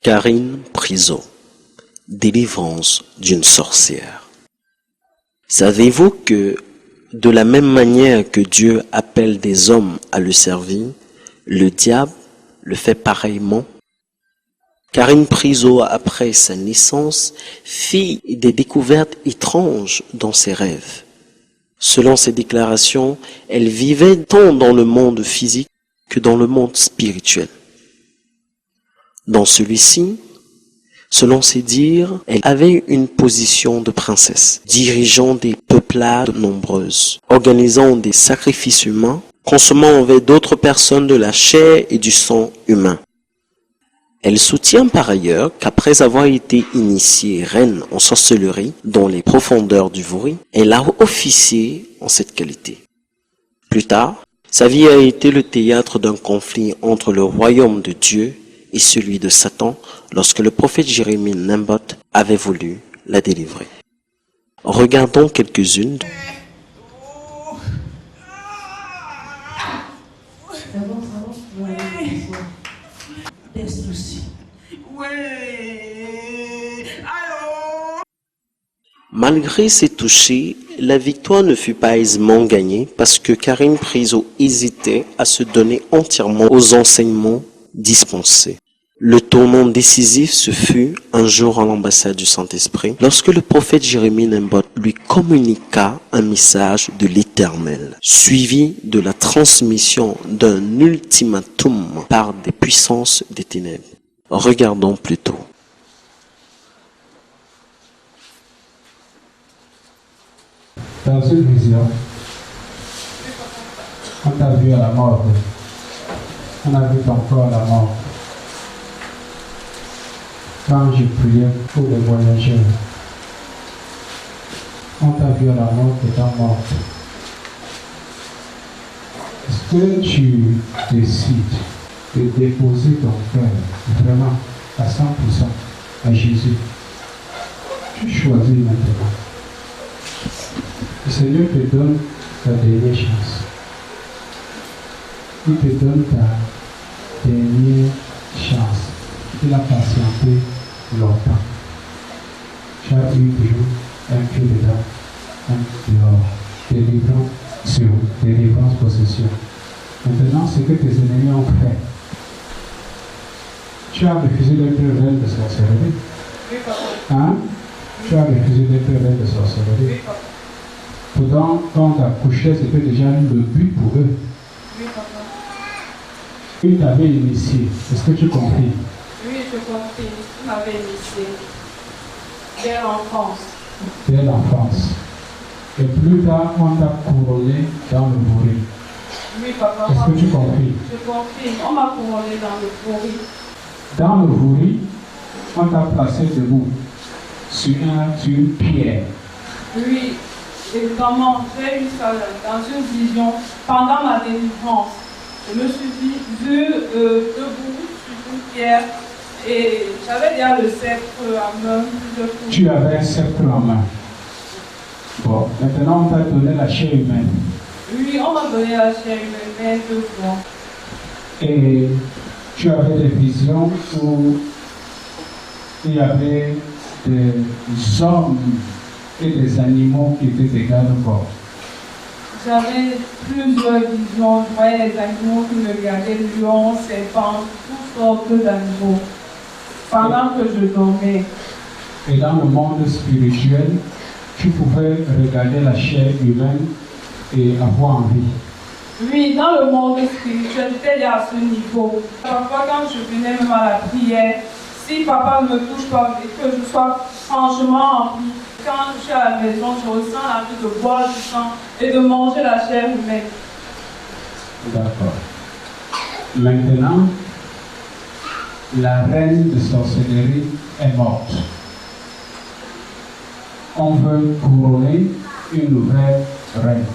Karine Priso, délivrance d'une sorcière. Savez-vous que de la même manière que Dieu appelle des hommes à le servir, le diable le fait pareillement? Karine Priso, après sa naissance, fit des découvertes étranges dans ses rêves. Selon ses déclarations, elle vivait tant dans le monde physique que dans le monde spirituel. Dans celui-ci, selon ses dires, elle avait une position de princesse, dirigeant des peuplades nombreuses, organisant des sacrifices humains, consommant envers d'autres personnes de la chair et du sang humain. Elle soutient par ailleurs qu'après avoir été initiée reine en sorcellerie dans les profondeurs du Vouri, elle a officié en cette qualité. Plus tard, sa vie a été le théâtre d'un conflit entre le royaume de Dieu et celui de Satan lorsque le prophète Jérémie Nembot avait voulu la délivrer. Regardons quelques-unes. Malgré ces touchés, la victoire ne fut pas aisément gagnée parce que Karine Priso hésitait à se donner entièrement aux enseignements dispensés. Le tournant décisif ce fut un jour à l'ambassade du Saint-Esprit lorsque le prophète Jérémie Nembot lui communiqua un message de l'Éternel, suivi de la transmission d'un ultimatum par des puissances des ténèbres. Regardons plutôt. Dans une vision, on t'a vu à la mort. On a vu ton corps à la mort. Quand j'ai prié pour les voyageurs, on t'a vu à la mort étant mort. Est-ce que tu décides de déposer ton cœur vraiment à 100% à Jésus? Tu choisis maintenant. Le Seigneur te donne ta dernière chance. Il te donne ta dernière chance. Il a patienté longtemps. Tu as eu toujours un pied dedans, un dehors. Délivrance, possession. Maintenant, ce que tes ennemis ont fait. Tu as refusé d'être reine de sorcellerie. Hein? Tu as refusé d'être reine de sorcellerie. Pourtant, quand tu as couché, c'était déjà le but pour eux. Il t'avait initié. Est-ce que tu compris? Oui, je compris. Il m'avait initié. Dès l'enfance. Dès l'enfance. Et plus tard, on t'a couronné dans le Vouri. Oui, papa. Est-ce que tu compris? Je confirme. On m'a couronné dans le Vouri. Dans le Vouri, on t'a placé debout sur une pierre. Oui, évidemment, j'ai eu ça dans une vision pendant ma délivrance. Je me suis vu debout sur une pierre et j'avais déjà le sceptre à main. Tu avais un sceptre en main. Bon, maintenant on t'a donné la chair humaine. Oui, on m'a donné la chair humaine 2 fois. Et tu avais des visions où il y avait des hommes et des animaux qui étaient des gardes-corps. J'avais plusieurs visions, je voyais les animaux qui me regardaient, lions, serpents, toutes sortes d'animaux, pendant que je dormais. Et dans le monde spirituel, tu pouvais regarder la chair humaine et avoir envie. Oui, dans le monde spirituel, j'étais déjà à ce niveau. Parfois, quand je venais même à la prière, si papa ne me touche pas et que je sois franchement rempli, quand je suis à la maison, je ressens l'envie de boire du sang et de manger la chair humaine. D'accord. Maintenant, la reine de sorcellerie est morte. On veut couronner une nouvelle reine.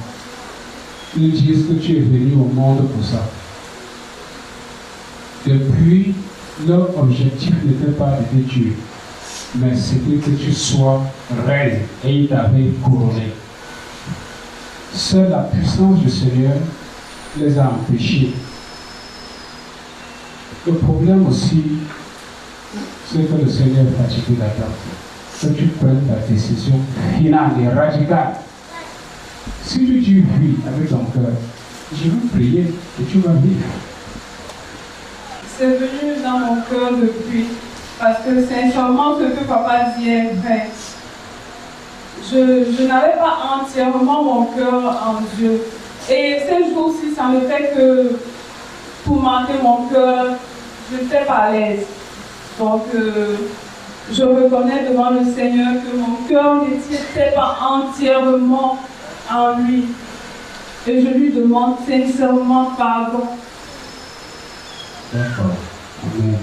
Ils disent que tu es venu au monde pour ça. Depuis, leur objectif n'était pas de te tuer, mais c'était que tu sois reine et il t'avait couronné. Seule la puissance du Seigneur les a empêchés. Le problème aussi, c'est que le Seigneur est fatigué d'attendre. Que tu prennes ta décision finale et radicale. Si tu dis oui avec ton cœur, je vais prier et tu vas vivre. C'est venu dans mon cœur depuis, parce que sincèrement, ce que papa dit est vrai. Je n'avais pas entièrement mon cœur en Dieu. Et ces jours-ci, ça ne fait que pour marquer mon cœur, je n'étais pas à l'aise. Donc, je reconnais devant le Seigneur que mon cœur n'était pas entièrement en lui. Et je lui demande sincèrement pardon. D'accord. Amen.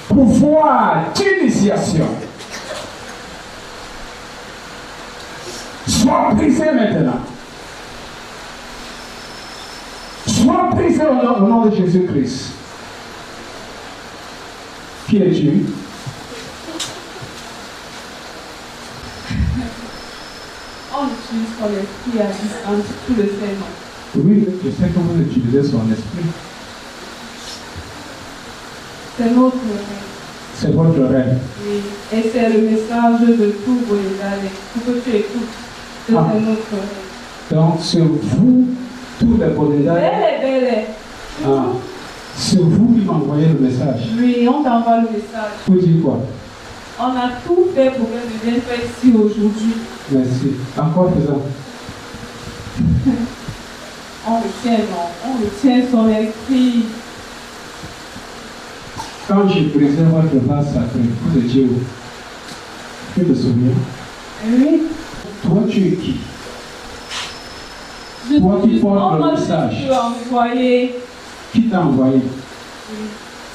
Pouvoir d'initiation. Sois brisé maintenant. Sois brisé au nom de Jésus-Christ. Qui es-tu? On utilise son esprit à distance, tout le Seigneur. Oui, je sais que vous utilisez son esprit. C'est notre rêve. C'est votre rêve. Oui. Et c'est le message de tout Boyedale. Pour que tu écoutes. C'est notre rêve. Donc, c'est vous, tous les Boyedale. Belle. C'est vous qui m'envoyez le message. Oui, on t'envoie le message. Vous dites quoi? On a tout fait pour qu'elle devienne faire ici aujourd'hui. Merci. Encore faisant. On retient son esprit. Quand j'ai brisé votre vase sacré, vous étiez où? Tu te souviens? Oui. Toi, tu es qui? Toi qui portes le message. Qui t'a envoyé?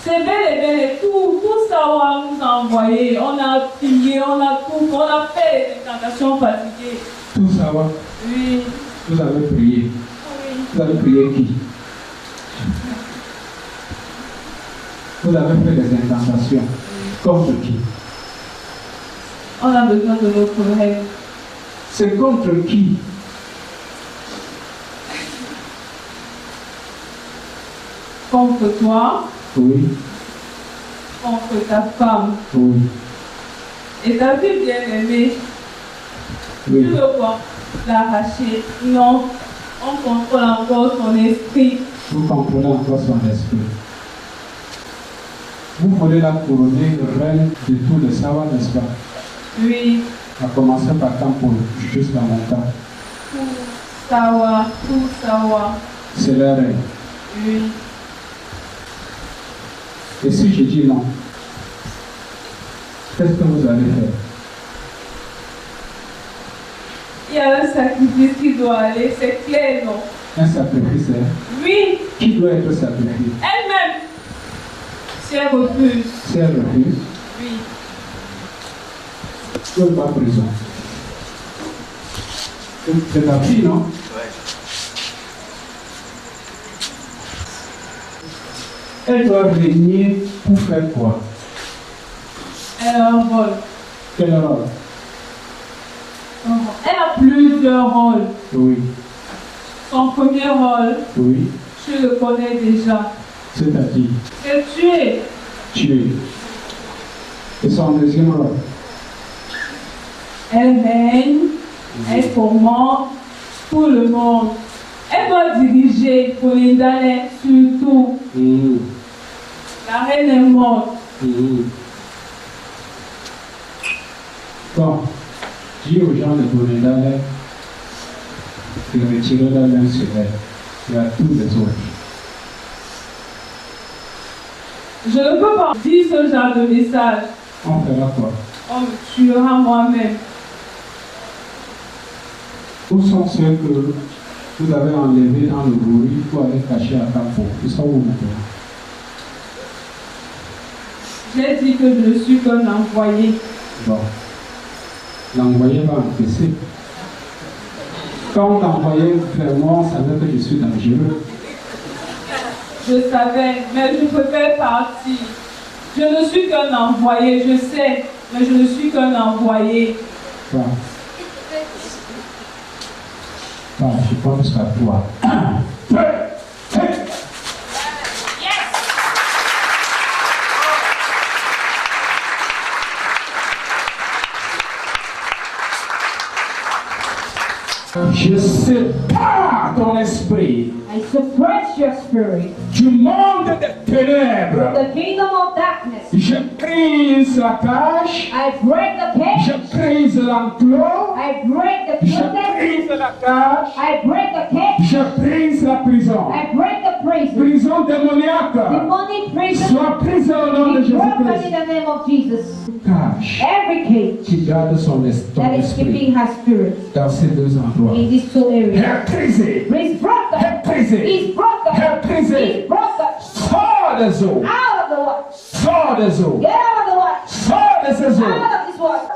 C'est bel et tout ça on nous a envoyé. On a prié, on a fait les incantations fatiguées. Tout ça va? Oui. Vous avez prié. Oui. Vous avez prié qui? Vous avez fait des incantations. Contre qui? On a besoin de notre rêve. C'est contre qui? Contre toi. Oui. Contre ta femme. Oui. Et ta fille bien-aimée. Oui. Tu veux quoi? L'arracher? Non. On contrôle encore son esprit. Vous contrôlez encore son esprit. Vous voulez la couronner reine de tout le Sawa, n'est-ce pas? Oui. À commencer par Kampoul jusqu'à Montagne. Tout Sawa. C'est la reine. Oui. Et si je dis non, qu'est-ce que vous allez faire? Il y a un sacrifice qui doit aller, c'est clair, non? Un sacrifice, hein? Oui. Qui doit être sacrifié? Elle-même. Si elle refuse. Si elle refuse, Oui. tu n'es pas prison. C'est ta fille, non? Elle doit régner pour faire quoi? Elle a un rôle. Quel rôle? Elle a plusieurs rôles. Oui. Son premier rôle, Oui. tu le connais déjà. C'est-à-dire? C'est tuer. Tuer. Et son deuxième rôle? Elle règne, elle commande tout le monde. Elle doit diriger pour les Dalais surtout. La reine est morte. Bon, dis aux gens de Bonendale de retirer la main sur elle. Il y a tous les autres. Je ne peux pas dire ce genre de message. On fera quoi? On me tuera moi-même. Où sont ceux que vous avez enlevés dans le bruit pour aller cacher à Campo? Ils sont où maintenant? J'ai dit que je ne suis qu'un envoyé. Bon. L'envoyé va encaisser. Quand on t'envoyait vers moi, on savait que je suis dangereux. Je savais, mais je préfère partir. Je ne suis qu'un envoyé, je sais, mais je ne suis qu'un envoyé. Bon. Bon, je pense qu'à toi. Je sépare ton esprit I suppress your spirit du monde des ténèbres. from the kingdom of darkness. Je brise la cage. I break the Je cage. brise l'enclos. I break the Je prison. brise la cage. I break the cage. Je brise la prison. I break the prison. Prison démoniaque. Demonic prison. Sois brisée au nom de Be broken in Jésus-Christ. the name of Jesus. Cage Every cage qui garde ton that is esprit keeping her spirit dans ces deux endroits. in these two areas Est brisé. is broken. Est brisé. He's broken. Est brisé. He's broken. Sors des eaux. Out of the water. Sors des eaux. Get out of the water. Sors de ces eaux. Out of this water.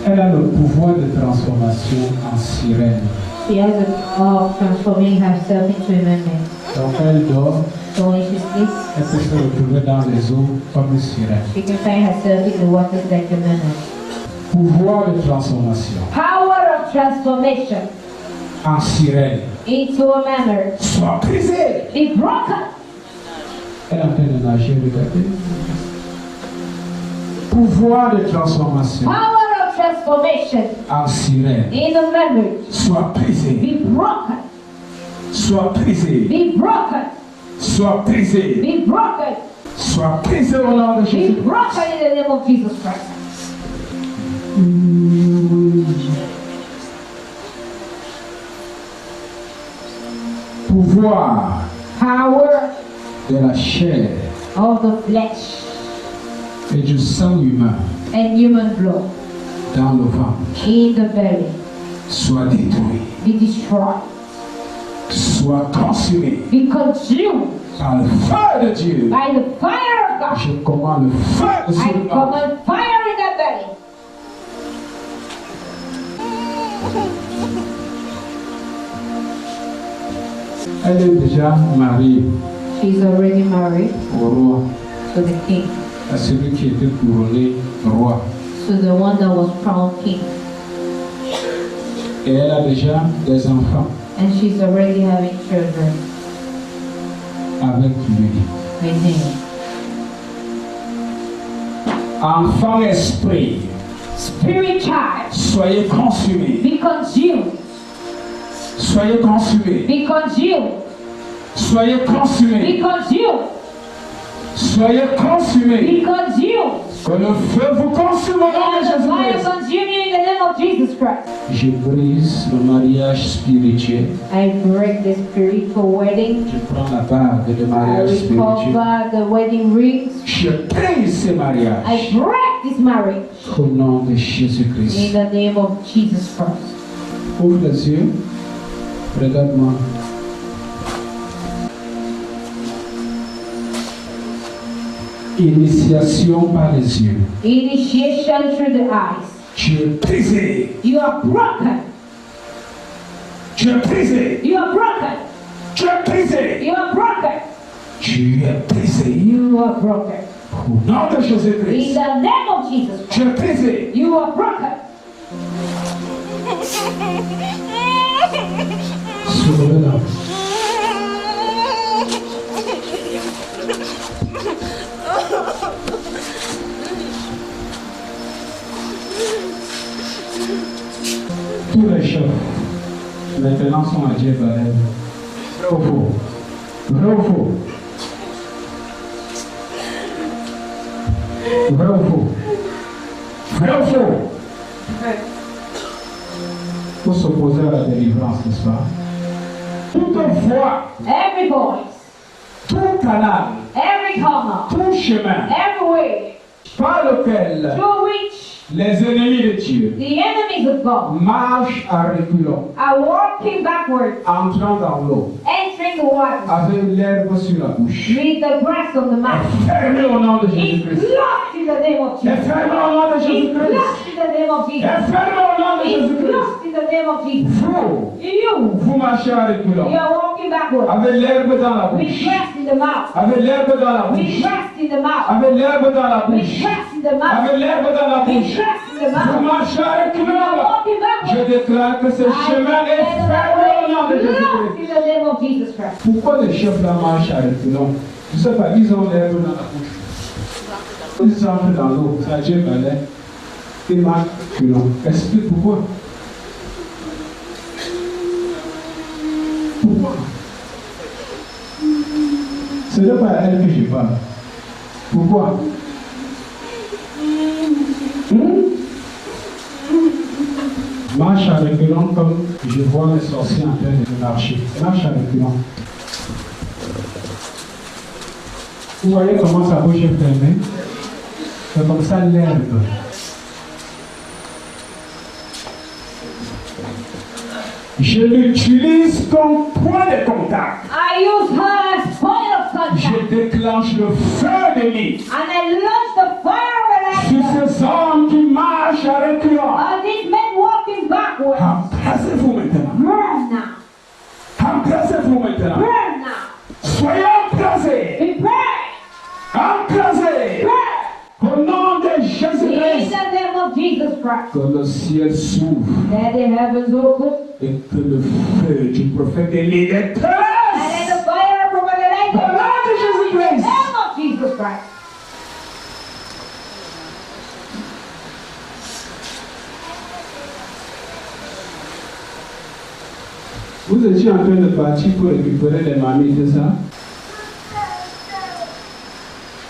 Elle a le pouvoir de transformation en sirène. She has a power of transforming herself into a mermaid. Donc elle dort, So when she sleeps, elle peut se retrouver dans les eaux comme une sirène. she can find herself in the waters like a mermaid. Pouvoir de transformation Power of transformation en sirène. into a mermaid. Sois brisé. Be broken. Elle est en train de nager, regardez. Pouvoir de transformation Power of transformation en sirène. in a mermaid. Sois brisé. Be broken. Sois brisé. Be broken. Sois brisé. Be broken. Sois brisé au nom de Be Jésus. broken in the name of Jesus Christ. Pouvoir Power de la chair of the flesh et du sang humain and human blood dans le ventre in the belly. soit détruit, Be destroyed. soit consumé Be consumed par le feu de Dieu. by the fire of God. Je commande le feu sur I le ventre. command fire in that belly. Elle est déjà mariée She's already married au roi, to the king, à celui qui était couronné roi. to the one that was crowned king. Et elle a déjà des enfants And she's already having children avec lui. with him. Enfant esprit, Spirit child, soyez consumés. be consumed. Soyez consumés. Be consumed. Soyez consumés. Be consumed. Soyez consumés. Be consumed. Que le feu vous consume au nom de And the fire Jésus-Christ. consume you in the name of Jesus Christ. Je brise le mariage spirituel. I break the spiritual wedding. Je prends la bague de I mariage spirituel. recover the wedding rings. Je brise ces I mariages break this marriage au nom de in Jésus-Christ. the name of Jesus Christ. Ouvre les yeux. Regarde-moi. Initiation par les yeux. Initiation through the eyes. Tu es brisé. You are broken. Tu es brisé. You are broken. Tu es brisé. You are broken. Tu es brisé. You are broken. Au nom de In Jésus-Christ. the name of Jesus Christ. Tu es brisé. You are broken. Soulevez-la. Tous les chefs maintenant sont à Jérusalem. Vrai ou faux? Vrai ou faux? Vrai ou faux? Vrai ou faux? Ouais. Pour s'opposer à la délivrance, n'est-ce pas? Toute voix, Every voice, tout canal, every comma, tout chemin every way par lequel through which les ennemis de Dieu the enemies of God marchent à reculons, are walking backwards, entrant dans l'eau, entering drink the water. avec l'herbe sur la bouche. With the grass on the mouth. Fermé au nom de It's Jésus-Christ. lost in the name of Est Jesus. fermé au nom de It's Jésus-Christ. lost in the name of Jesus. Est fermé au nom de It's Jésus-Christ. lost in the name of Jesus. Vous, You marchez à reculons. are walking backwards. Avec l'herbe dans la With bouche. grass in the mouth. Avec l'herbe dans la With bouche. grass in the mouth. Avec l'herbe dans la With bouche. grass in the mouth. Avec l'herbe dans la With bouche. grass in the Vous mouth. marchez à You are reculons. walking Je backwards. déclare que ce chemin est fermé au nom de Lost Jésus-Christ. in the name of Jesus Christ. Pourquoi les chefs là marchent à reculons? Je ne sais pas, ils ont l'herbe dans la bouche. Ils entrent dans l'eau, ça Dieu balai. Ils marchent à reculons. Explique pourquoi. Pourquoi? Ce n'est pas à elle que je parle. Pourquoi? Marche à reculons comme je vois les sorciers en train de marcher. Marche à reculons. Vous voyez comment sa bouche est fermée? C'est comme ça l'herbe. Je l'utilise comme point de contact. I use her as point of contact. Je déclenche le feu de lit And I launch the fire sur of ces hommes qui marchent à reculons. these men walking backwards. Embrassez-vous maintenant. Burn now. Embrassez-vous maintenant. Burn now. Soyez embrassés. Be burned. Embrassés. Burn. Au nom de In Jésus-Christ. the name of Jesus Christ. Que le ciel s'ouvre Let the heavens open. et que le feu du prophète Élie And let détruise. the fire from the light. Au nom de In the Jésus-Christ. name of Jesus Christ. Vous étiez en train de partir pour récupérer les mamies, c'est ça?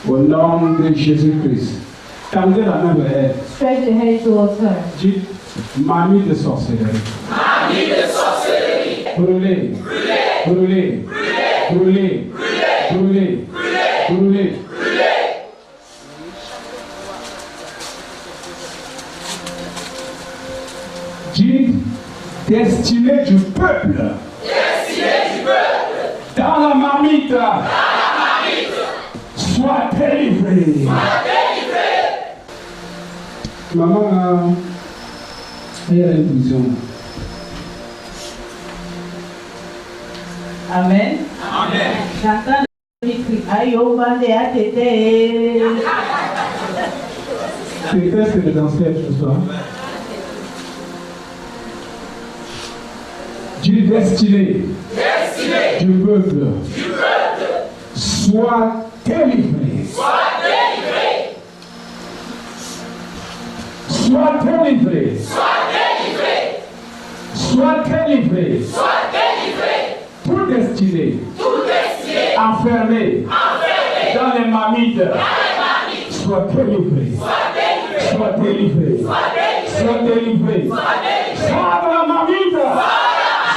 Au nom de Jésus-Christ. Tendez la main vers elle. Stretch the hand towards her. Dites, mamie de sorcellerie. Mamie de sorcellerie. Brûlez. Brûlez. Brûlez. Brûlez. Brûlez. Dites, destinée du peuple. Destinée du peuple. Dans la marmite. Dans la marmite. Sois délivré. Sois délivré. Maman, elle a une vision. Amen. Amen. J'entends le cri. Aïe, oh, bande à tété. C'est presque de danser ce soir. Du destiné. Destinée Du peuple. du peuple. Sois délivré. Sois délivré. Sois délivré. Sois délivré. Sois délivré. Sois délivré. Tout destiné. Tout destiné. Enfermé. Enfermé. Dans les marmites. Dans les marmites. Sois délivré. Sois délivré. Sois délivré. Sois délivré. Sois délivré. Sois délivré. Sors de la marmite.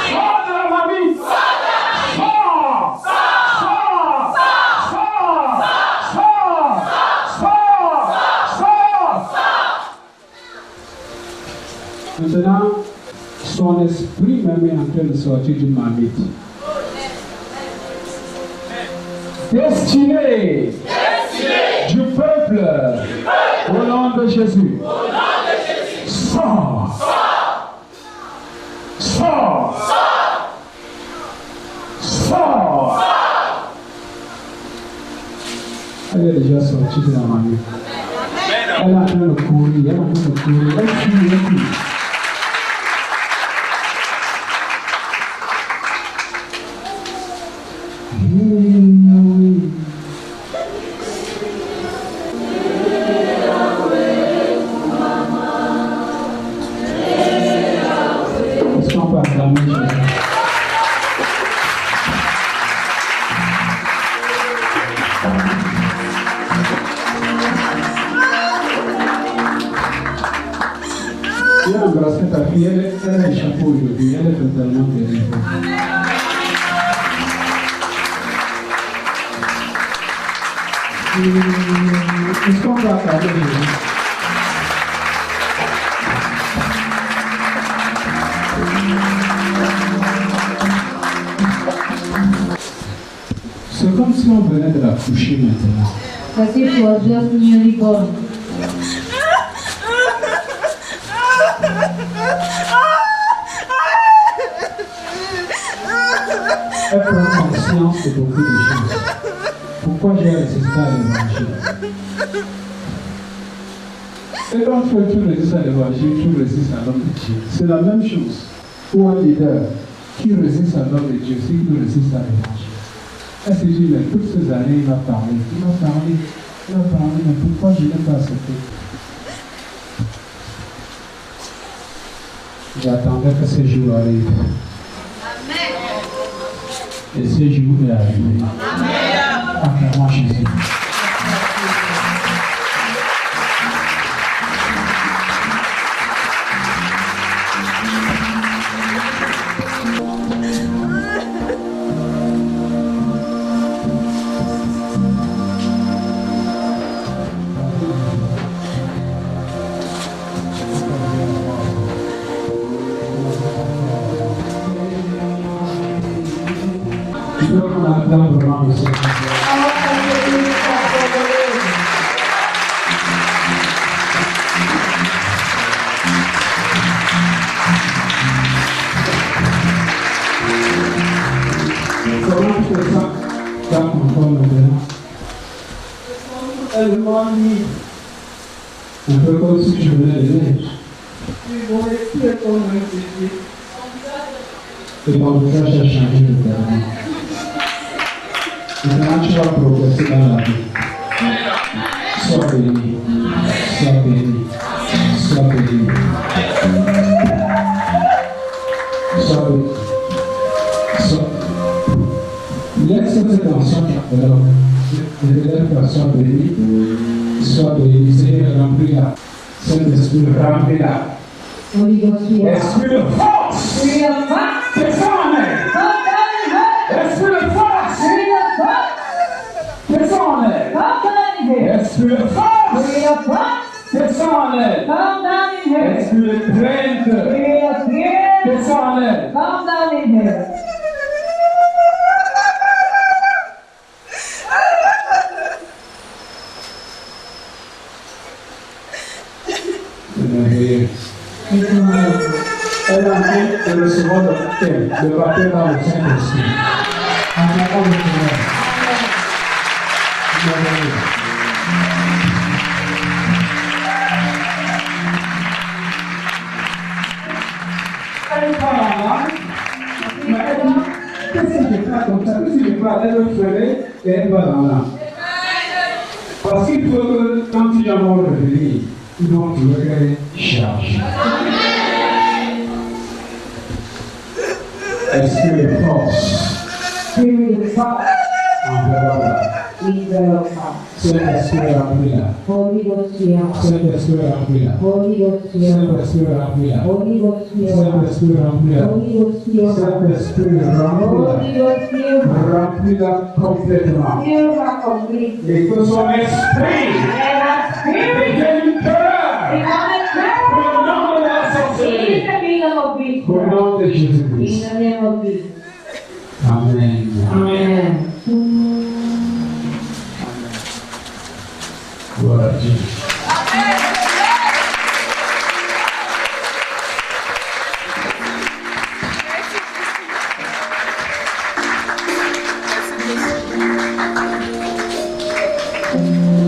Sors de la marmite. Sors. Sors. Sors. Sors. Sors. Sors. Maintenant, son esprit même est en train de sortir d'une marmite. Destiné du peuple, au nom de Jésus. Sors. Sors. Sors. Elle est déjà sortie de la marmite. Elle est en train de courir, elle est en train de courir. Elle fuit, elle fuit. Est-ce qu'on peut acclamer Jésus? Tu as embrassé ta fille, elle a échappé aujourd'hui, elle est totalement délivrée. Est-ce qu'on peut acclamer Jésus? comme si on venait de la coucher maintenant. As if she was just newly born. Elle prend conscience de beaucoup de choses. Pourquoi j'ai résisté à l'évangile? Et quand tu résistes à l'évangile, tu résistes à l'homme de Dieu. C'est la même chose pour un leader qui résiste à l'homme de Dieu, c'est qui résiste à l'évangile. Elle se dit, mais toutes ces années, il m'a parlé, mais pourquoi je n'ai pas accepté? J'attendais que ce jour arrive. Et ce jour est arrivé. Acclamons Jésus. Un peu comme si je venais de naître. Et ton visage a changé de terme. Maintenant, tu vas progresser dans la vie. Sois béni. Sois béni. Sois béni. Sois béni. Laisse cette tension de l'être soit béni. Sois béni. Seigneur, remplis-la. Saint-Esprit, remplis-la. Esprit de force. Descends en elle. Esprit de force. Descends en elle. Esprit de force. Descends en elle. Esprit de crainte. Descends en elle. Elle a envie de recevoir le baptême dans le Saint-Esprit. Acclamons le Seigneur. Elle parle en langue, mais elle dit, qu'est-ce que je fais comme ça? Qu'est-ce que je fais? Elle veut freiner et elle parle en langue. Parce qu'il faut que quand il y a mort revenir, ils vont trouver qu'elle charge. Esprit de force. Saint-Esprit remplis-la. Saint-Esprit remplis-la. Saint-Esprit remplis-la. Saint-Esprit remplis-la. Saint-Esprit remplis-la. Remplis-la complètement. Et que son esprit devienne cœur. Au nom de la sorcellerie. Au nom de Jésus-Christ. Amen. Amen. Gloire à Dieu.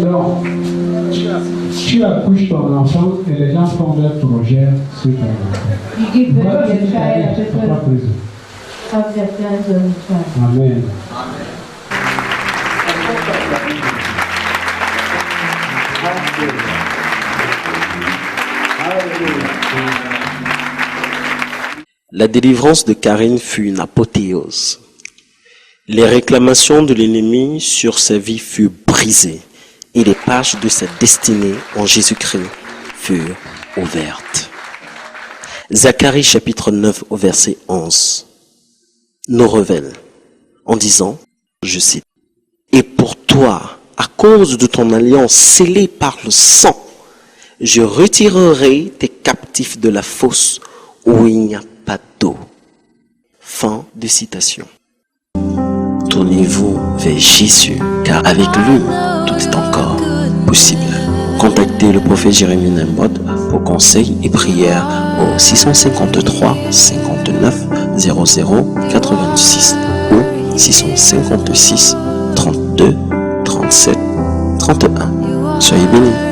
Donc, tu accouches ton enfant et les gens font leur projet sur ton enfant. You give birth to Voilà, your child, c'est pas prison. have their plans on the child. Amen. La délivrance de Karine fut une apothéose. Les réclamations de l'ennemi sur sa vie furent brisées et les pages de sa destinée en Jésus-Christ furent ouvertes. Zacharie chapitre 9 au verset 11 nous révèle en disant, je cite, « Et pour toi, à cause de ton alliance scellée par le sang, je retirerai tes captifs de la fosse où il n'y a pas d'eau. » Fin de citation. tournez-vous vers Jésus, car avec lui, tout est encore possible. Contactez le prophète Jérémie Nembod pour conseils et prières au 653 59 00 86 ou 656 32 37 31. Soyez bénis.